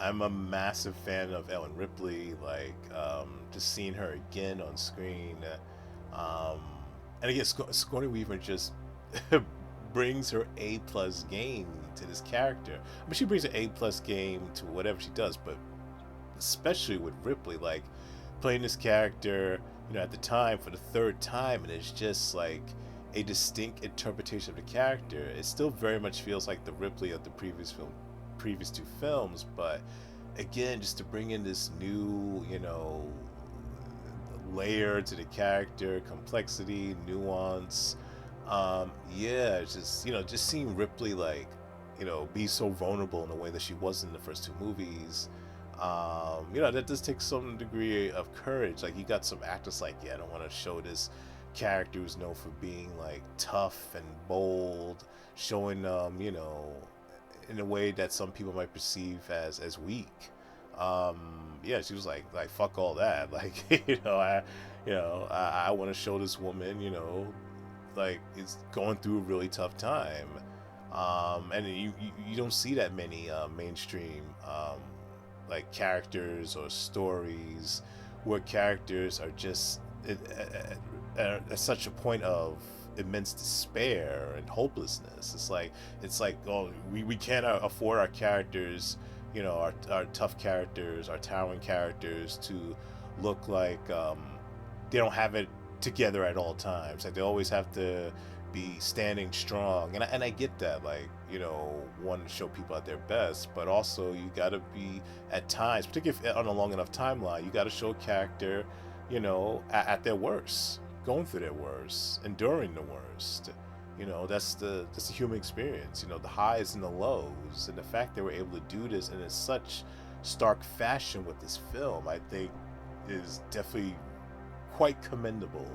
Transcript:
I'm a massive fan of Ellen Ripley. Like, just seeing her again on screen, um, and again, Sigourney Weaver just brings her A+ game to this character. I mean, she brings an A+ game to whatever she does, but especially with Ripley, like playing this character, at the time for the third time, and it's just like a distinct interpretation of the character. It still very much feels like the Ripley of the previous two films, but again, just to bring in this new, layer to the character, complexity, nuance. Yeah, it's just just seeing Ripley like, be so vulnerable in a way that she was in the first two movies. That does take some degree of courage. Like you got some actors like, yeah, I don't want to show this character who's known for being like tough and bold, showing in a way that some people might perceive as weak. Yeah, she was like fuck all that. Like I want to show this woman, like it's going through a really tough time. And you don't see that many mainstream like characters or stories where characters are just at such a point of immense despair and hopelessness. It's like, oh, we can't afford our characters, our tough characters, our towering characters to look like they don't have it together at all times. Like they always have to be standing strong, and I get that. Like want to show people at their best, but also you got to be at times, particularly if on a long enough timeline, you got to show a character, at their worst, going through their worst, enduring the worst. That's the human experience. The highs and the lows, and the fact they were able to do this in such stark fashion with this film, I think, is definitely quite commendable.